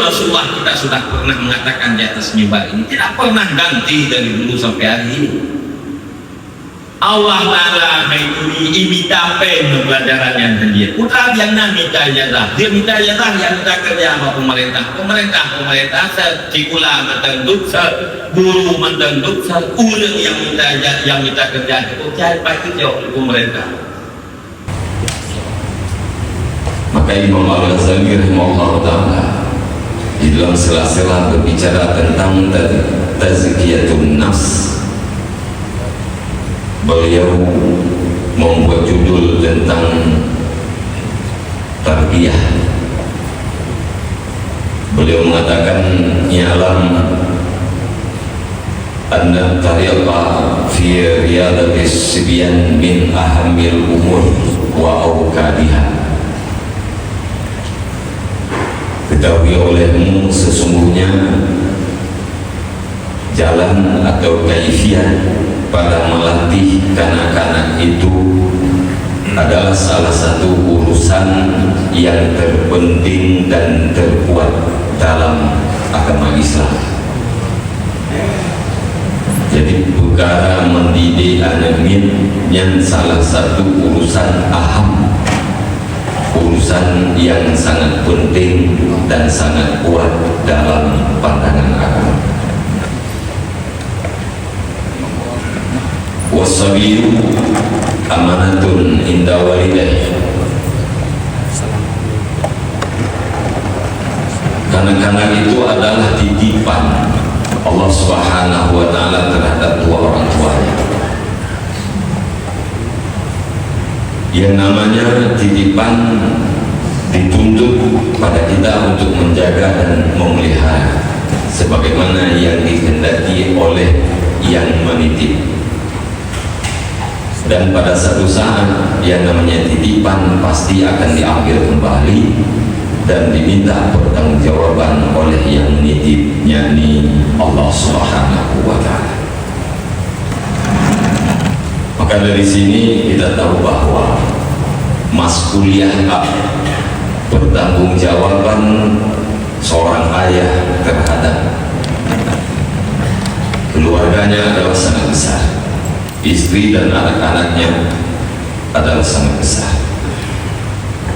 Rasulullah kita sudah pernah mengatakan di atas mimbar ini, tidak pernah ganti dari dulu sampai hari ini. Allah Ta'ala mengikuti imita pen pembelajarannya dia. Putra yang minta ijazah, dia minta ijazah yang minta kerja sama pemerintah. Pemerintah sekula mentenduk, guru mentenduk, urang yang minta kerja itu cari pasti jauh pemerintah. Maka Imam Al-Ghazali rahimahullah ta'ala di dalam sela-sela berbicara tentang tazkiyatun nafs, beliau membuat judul tentang tarbiyah. Beliau mengatakan i'lam anna tariqa fi riyadatis sibyan min ahamil umur wa awkadiha. Ketahui olehmu sesungguhnya jalan atau kaifiat pada melatih kanak-kanak itu adalah salah satu urusan yang terpenting dan terkuat dalam agama Islam. Jadi perkara mendidik anak yang salah satu urusan aham, urusan yang sangat penting dan sangat kuat dalam pandangan agama. Wasabiyu amanatun inda walidaih. Kanak-kanak itu adalah titipan Allah Subhanahu wa ta'ala terhadap dua orang tuanya. Yang namanya titipan dituntut pada kita untuk menjaga dan memelihara sebagaimana yang dikehendaki oleh yang menitip. Dan pada satu saat yang namanya titipan pasti akan diambil kembali dan diminta pertanggungjawaban oleh yang menitip, yakni Allah Subhanahu wa ta'ala. Maka dari sini kita tahu bahwa mas'uliyah pertanggungjawaban seorang ayah terhadap keluarganya adalah sangat besar. Istri dan anak-anaknya adalah sangat besar.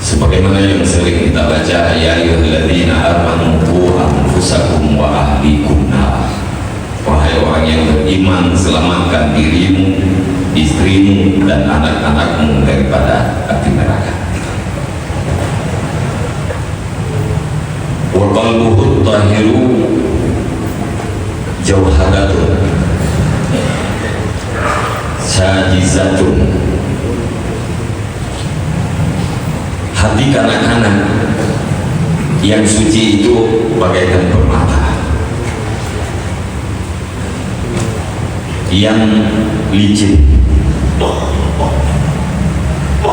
Sebagaimana yang sering kita baca, ya ayyuhalladzina amanu qu anfusakum wa ahlikum nar. Wahai orang yang beriman, selamatkan dirimu, istrimu dan anak-anakmu daripada api neraka. Wa qalbuhu tahiru jawharatun sajizatun. Hati kanak-kanak yang suci itu bagaikan permata yang licin.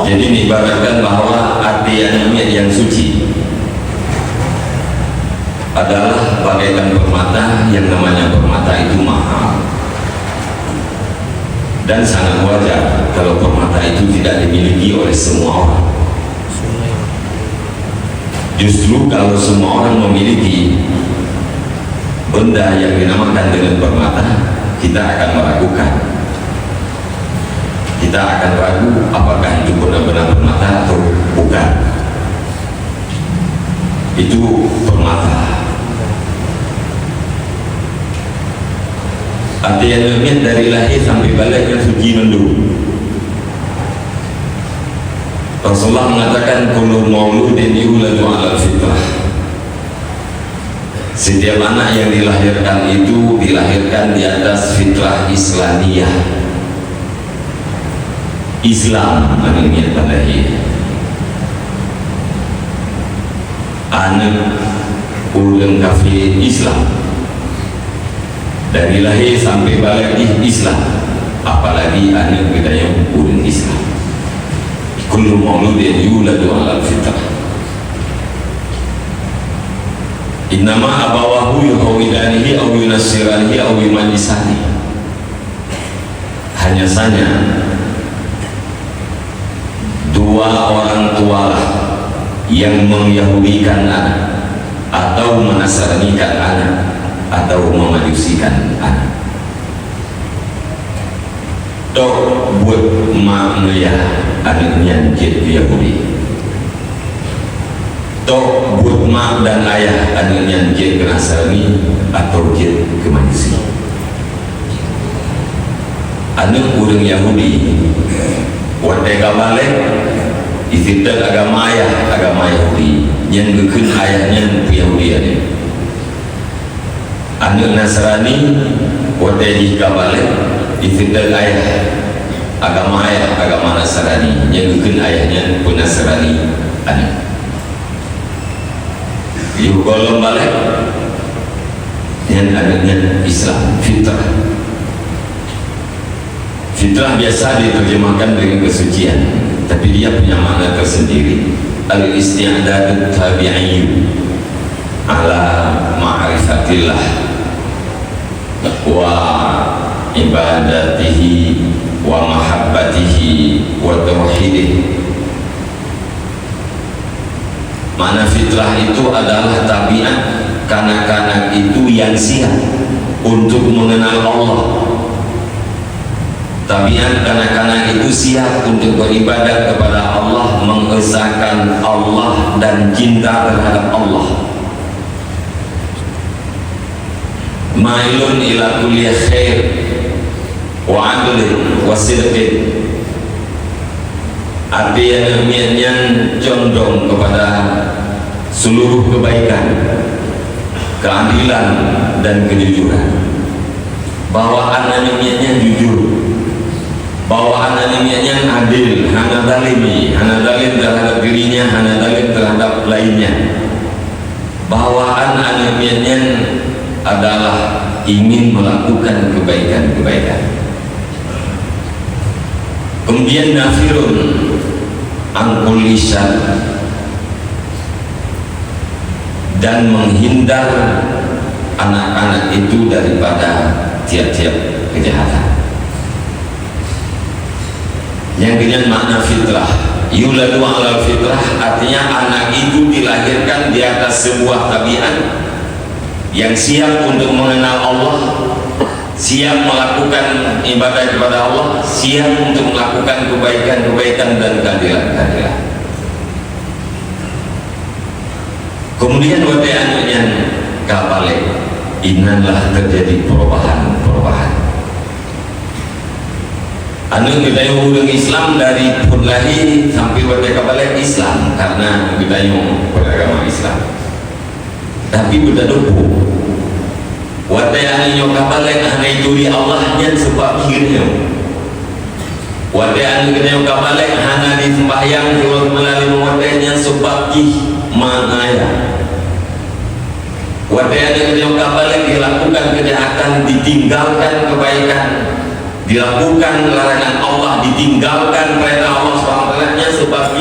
Jadi diibaratkan bahwa hati yang suci adalah bagaikan permata, yang namanya permata itu mahal dan sangat wajar kalau permata itu tidak dimiliki oleh semua orang. Justru kalau semua orang memiliki benda yang dinamakan dengan permata, kita akan meragukan. Kita akan ragu apakah itu benar-benar permata atau bukan. Itu permata. Artinya dari lahir sampai baliknya suci mendu. Rasulullah mengatakan kullu mauludin yuladu 'alal fitrah. Setiap anak yang dilahirkan itu dilahirkan di atas fitrah Islamiyah. Islam maknanya lahir. Anak ulun kafir Islam. Dari lahir sampai balik Islam, apalagi anak budaya ulun Islam. Kullu mauludin yuladu 'alal fitrah. Innama abawahu yuhawidanihi aw yunassiranihi aw yumajisani. Hanya saja dua orang tua yang mengyahudikan anak atau menasranikan anak, atau memajusikan anak. Tok buat mak ngeyah anaknya jid Yahudi. Tok buat mak dan ayah anaknya jid ke Nasrani atau jid ke Majusi. Anak orang Yahudi watega balik isitan agama ayah, agama Yahudi yang gekun ayahnya Yahudi ini. Anak Nasrani watega balik isitan ayah, agama Nasrani yang gekun ayahnya pun Nasrani anak. Yuk golong balik yang anaknya Islam fitrah. Fitrah biasa diterjemahkan dengan kesucian, tapi dia punya makna tersendiri. Al-isti'dadut tabi'iyyu ala ma'rifatillah wa ibadatihi wa mahabbatihi wa tauhidih. Makna fitrah itu adalah tabiat kanak-kanak itu yang siap untuk mengenal Allah. Tabiat kanak-kanak itu siap untuk beribadah kepada Allah, mengesahkan Allah dan cinta terhadap Allah. Mailun ila kulli khair wa adlin wa sidqin. Artinya condong kepada seluruh kebaikan, keadilan dan kejujuran. Bawaan anaknya jujur, bawaan anaknya adil, hana dalimi, hana dalim terhadap dirinya, hana dalim terhadap lainnya. Bawaan anaknya adalah ingin melakukan kebaikan-kebaikan. Kemudian nafirun angkul lisan, dan menghindar anak-anak itu daripada tiap-tiap kejahatan. Yang dengan makna fitrah, yuladu ala fitrah, artinya anak itu dilahirkan di atas sebuah tabiat yang siap untuk mengenal Allah, siap melakukan ibadah kepada Allah, siap untuk melakukan kebaikan-kebaikan dan keadilan-keadilan. Kemudian wate anaknya kabalik, inanlah terjadi perubahan. Anu kita yang urang Islam dari pun lahir sampai wate kabalik Islam karena kita yang beragama Islam. Tapi beda dopo. Wate anu kabalik hanya itu di Allahnya sebab akhirnya. Wate anu kita yang kabalik hanya di sembahyang kalau melalui watenya sebab manaya. Wate anu kita yang kabalik dilakukan kejahatan, ditinggalkan kebaikan, dilakukan larangan Allah, ditinggalkan perintah Allah SWT-nya sebab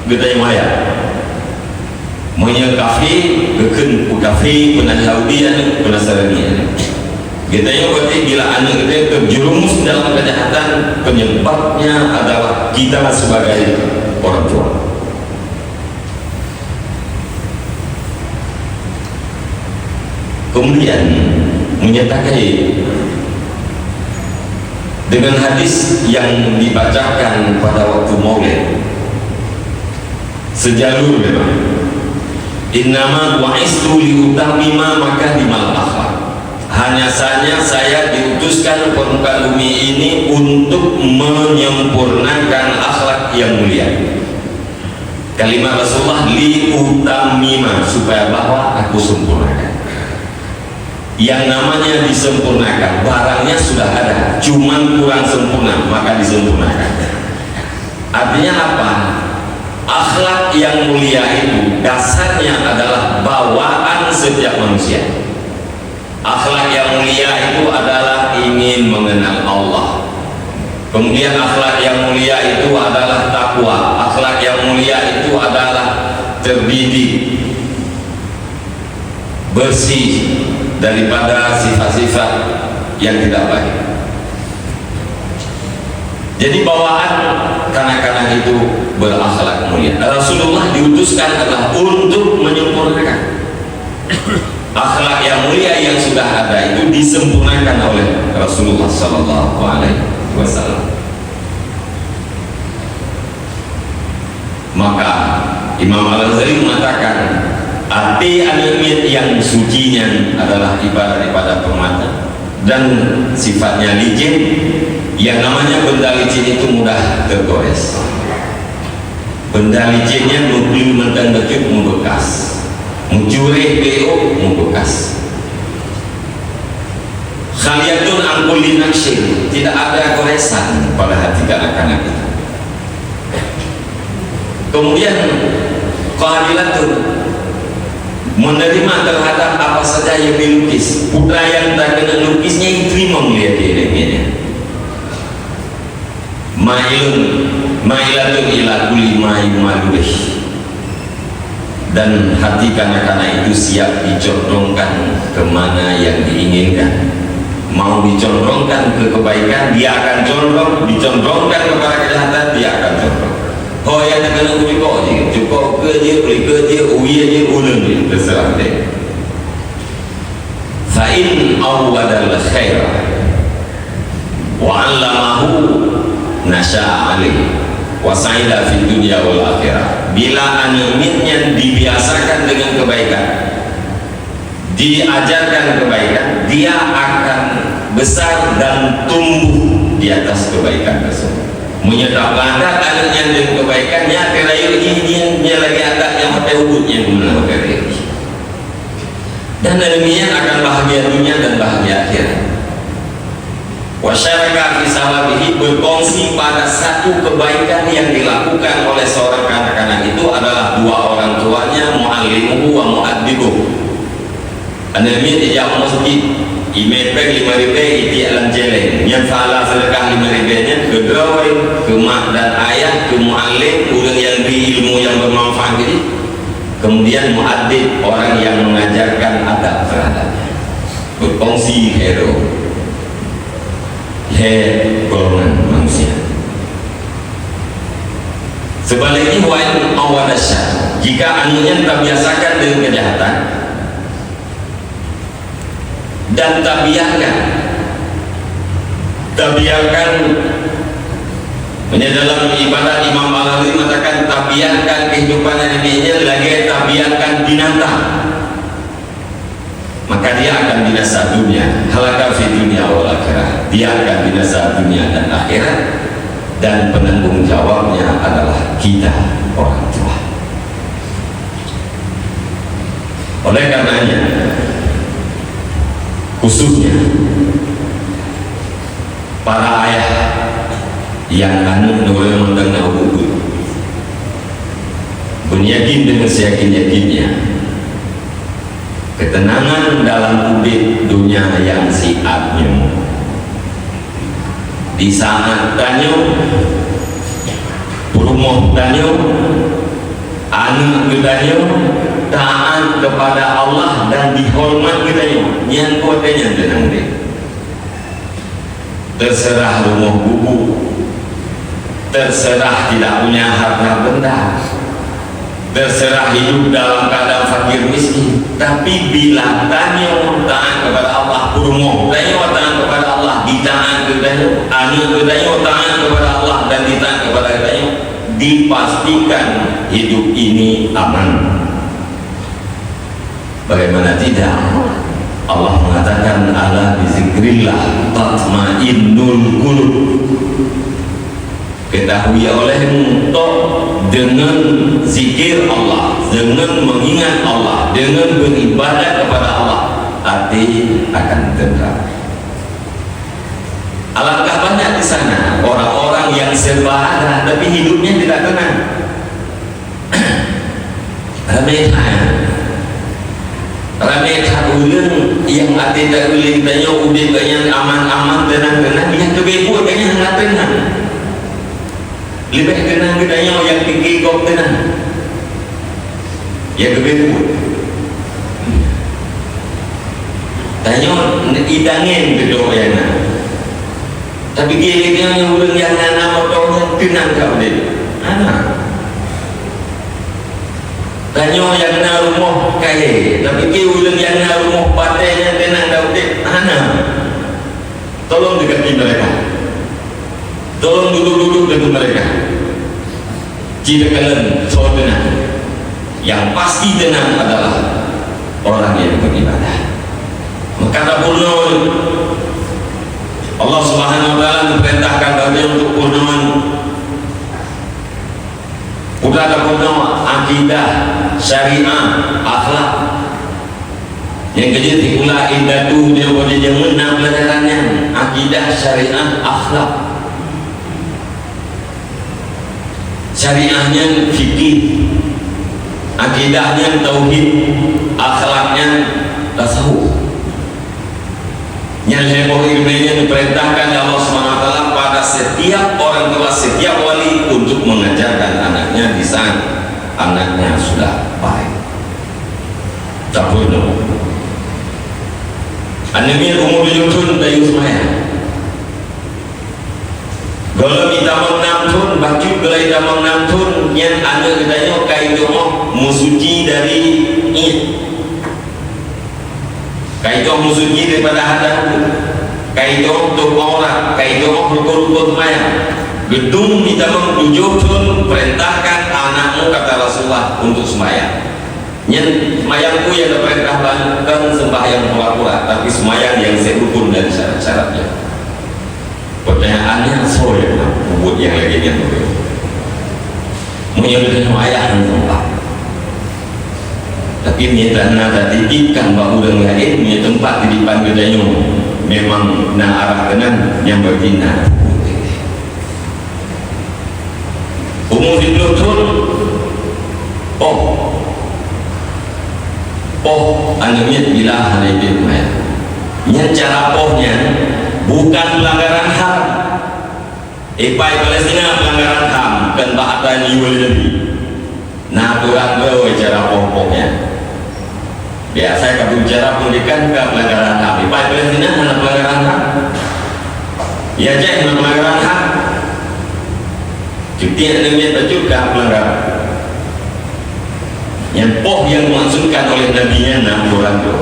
kita yang maya. Manya kafir, keken kafir, pernah Yahudi, pernah Nasrani. Kita yang berarti bila anak kita terjerumus dalam kejahatan, penyebabnya adalah kita sebagai orang tua. Kemudian menyatakan dengan hadis yang dibacakan pada waktu Maulid sejalur memang, innama bu'istu liutamima makarimal akhlak, hanya saja saya diutuskan ke permukaan bumi ini untuk menyempurnakan akhlak yang mulia. Kalimat Rasulullah liutamima, supaya bahwa aku sempurnakan. Yang namanya disempurnakan, barangnya sudah ada, cuman kurang sempurna, maka disempurnakan. Artinya apa? Akhlak yang mulia itu dasarnya adalah bawaan setiap manusia. Akhlak yang mulia itu adalah ingin mengenal Allah. Kemudian akhlak yang mulia itu adalah takwa. Akhlak yang mulia itu adalah terdidik, bersih daripada sifat-sifat yang tidak baik. Jadi bawaan kanak-kanak itu berakhlak mulia. Rasulullah diutuskan adalah untuk menyempurnakan. akhlak yang mulia yang sudah ada itu disempurnakan oleh Rasulullah Sallallahu Alaihi Wasallam. Maka Imam Al-Ghazali mengatakan arti al-ilmiah yang sucinya adalah ibarat daripada permata dan sifatnya licin. Yang namanya benda licin itu mudah tergores. Benda licinnya belum mentang becut membekas, mencuri PO membekas. Khaliyatun angkuli naksin, tidak ada goresan pada hati kanak-kanak itu. Kemudian keadilatun, menerima terhadap apa saja yang dilukis. Putra yang tak kena lukisnya diterima melihat ilmiahnya. Mailatun ila kulli ma yumalih, dan hati kanak-kanak itu siap dicondongkan kemana yang diinginkan. Mau dicondongkan ke kebaikan, dia akan condong. Dicondongkan kepada kejahatan, dia akan condong. Oh yang tak kena kulit kok je, cukup ke je, beli ke je, uya je, ulun je, terserah dia. Fa'in awwadal khairah wa'allamahu nasya'a alaih wasaidah fi dunia wal akhirah. Bila animitnya dibiasakan dengan kebaikan, diajarkan kebaikan, dia akan besar dan tumbuh di atas kebaikan tersebut. Menyedap adat anaknya dengan kebaikannya, terayu ini lagi adat yang pakai ubudnya guna pakai. Dan demikian akan bahagia dunia dan bahagia akhirat. Wasyarakat fisawabihi, berkongsi pada satu kebaikan yang dilakukan oleh seorang kanak-kanak itu adalah dua orang tuanya, muallimuhu wa muaddibuhu. Anamin ijab masjid, imepek 5 ribu iti alam jeleng, yang salah sedekah 5 ribunya ke drawing, ke mak dan ayah, ke muallim, orang yang beri ilmu yang bermanfaat ini. Kemudian muaddib, orang yang mengajarkan adab terhadapnya. Berkongsi hero golongan manusia. Sebaliknya wain awadasya, jika anunya terbiasakan dengan kejahatan dan tabiarkan dalam ibadah Imam Al-Ghazali mengatakan tabiarkan kehidupan nabinya lagi tabiarkan binatang, maka dia akan binasa dunia, halaka fi dunia wal akhirah. Dia akan binasa dunia dan akhirat, dan penanggung jawabnya adalah kita orang tua. Oleh karenanya, khususnya para ayah yang anu boleh mendengar buku, beryakin dengan seyakin-yakinnya ketenangan dalam hidup dunia yang siapnya. Di saat tanya rumah tanya anu tanya taat kepada Allah dan dihormat tanya yang kodenya tenang deh. Terserah rumah buku, terserah tidak punya harta benda, terserah hidup dalam keadaan fakir miskin, tapi bila tanya taat kepada Allah, rumah tanya taat kepada Allah, ditaat kepada anu tanya taat kepada Allah dan ditaat kepada tanya, dipastikan hidup ini aman. Bagaimana tidak? Allah mengatakan ala bizikrillah tatmainnul qulub. Ketahui olehmu dengan zikir Allah, dengan mengingat Allah, dengan beribadah kepada Allah, hati akan tenang. Alangkah banyak di sana orang-orang yang serba ada tapi hidupnya tidak tenang. Ramai ulun yang hati tak ulun tanya udah banyak aman-aman tenang-tenang, yang kebebut banyak nggak tenang. Lebih tenang kedanya yang tinggi kau tenang, yang kebebut. Tanya idangin kedua yang nak. Tapi gila yang ulun yang nama kau yang tenang kau deh. Anak. Tanya yang nak rumah kaya, tapi ke ulun yang nak tolong dekati mereka, tolong duduk-duduk dengan mereka. Jika kalian tenang, yang pasti tenang adalah orang yang beribadah. Maka purna Allah Subhanahu wa taala memerintahkan bagi untuk purnaman. Udah ada purna akidah, syariah, akhlak. Yang ketiga pula indatu dia boleh jangan nak pelajarannya akidah, syariah, akhlak. Syariahnya fikih, akidahnya tauhid, akhlaknya tasawuf. Yang heboh ilmunya diperintahkan Allah SWT pada setiap orang tua, setiap wali untuk mengajarkan anaknya di saat anaknya sudah baik. Tak perlu. Anemia umur 7 tahun tayu semaya. Kalau kita mengamtun, baju kalau kita mengamtun, yang ada katanya kaitu musuci dari ini. Kaitu musuci daripada hadap, kaitu untuk orang, kaitu rukun-rukun semaya. Gedung kita mentujukan perintahkan anakmu kata Rasulullah untuk semaya. Yang semayangku yang diperintahkan sembahyang pura-pura, tapi semayang yang serukun dan syarat-syaratnya. Pertanyaannya soal buat yang lagi yang berbeda. Menyebutkan ayah dan tempat. Tapi minta nada titipkan bahu dan lain punya tempat di depan gedanya memang nak arah kanan yang bertindak. Umur 10 tahun. Anaknya bila hari itu yang cara pohnya bukan pelanggaran HAM. Ipai Palestina pelanggaran HAM kan bahasa niwal lebih. Nah kurang tahu cara pohnya. Biasa kalau bicara pendidikan ke pelanggaran HAM. Ipai Palestina mana pelanggaran HAM? Ya jangan pelanggaran HAM. Cuti anaknya juga pelanggaran. Yang yang dimaksudkan oleh Nabi-Nya 6 orang itu.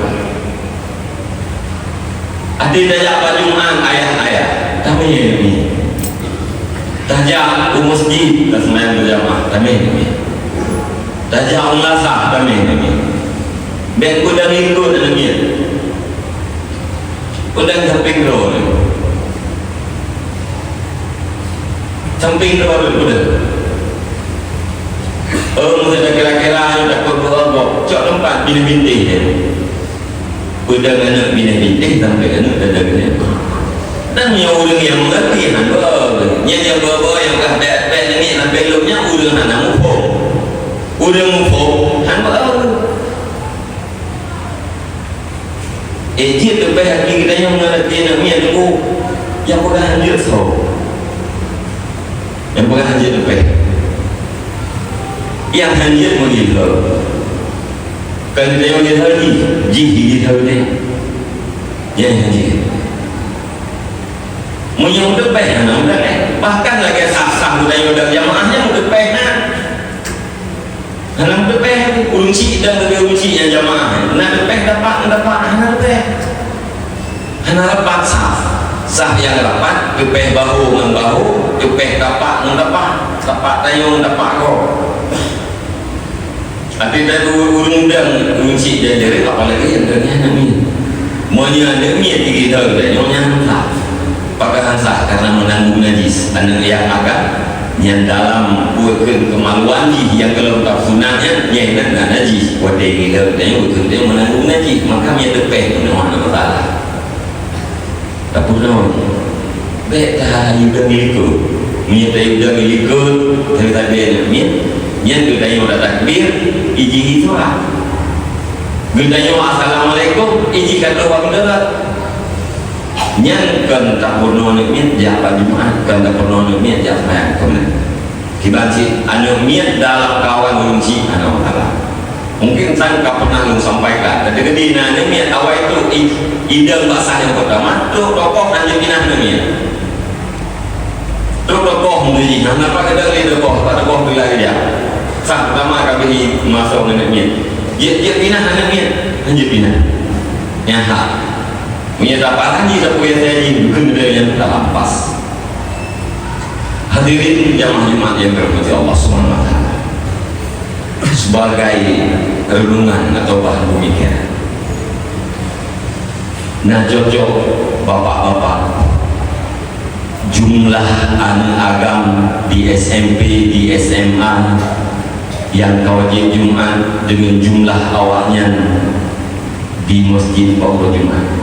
Ada daya Jumat ayat-ayat. Tapi ini tajak ke masjid dan semayang berjamaah. Tapi ini tajak ulasah. Tapi ini ben kuda minggu dan ini kuda samping roh samping roh kuda. Masa kira-kira tak berbuat cok tempat bina-bintih dia. Pedang anak bina-bintih sampai anak dadang-dadang. Dan yang orang yang mengerti yang bawa yang kahdat-kahdat ini sampai belumnya orang anak mufuk. Orang mufuk hamba dia terbaik hati kita yang mengerti namanya tunggu yang pegang hanjir yang pegang hanjir terbaik yang hanjir menghilal kan kita yang menghilal jihid dia yang hanjir menyang terbaik bahkan lagi sah-sah budaya dan jamaahnya mau terbaik halang terbaik unci dan lebih unci yang jamaah nak terbaik dapat halang rapat sah yang rapat terbaik bahu dengan bahu terbaik dapat tayung dapat kok. Tapi dah undang unci dan jadi apalagi yang ternyata ni monya demi tiga tahun dan nyonya sah pakaian sah karena menanggung najis anak yang agak yang dalam buatkan kemaluan yang kalau tak sunatnya yang nak najis buat dia dia menanggung najis maka dia terpeh mana masalah tak pernah baik dah udah milikku udah milikku tadi yang gedanya udah takbir iji itu lah gedanya assalamualaikum iji kata orang darat yang kan tak pernah niat jalan Jumat kan tak pernah niat jalan kemudian kibanci anu niat dalam kawan unci anu Allah mungkin sang tak pernah sampaikan dan jadi nanya niat awal itu idang bahasa yang pertama tu tokoh anjing kinah niat tu tokoh mudi kenapa kita ni tokoh bila dia sah pertama kami masuk dengan niat dia pindah niat anjing pindah yang hak punya dapat lagi sepuya saya ini bukan yang dalam pas. Hadirin jamaah Jumat yang dirahmati Allah Subhanahu wa taala. Sebagai renungan atau bahan pemikiran. Nah cocok bapak-bapak jumlah anak agam di SMP, di SMA yang wajib Jumat dengan jumlah awalnya di Masjid Paulo Jumat.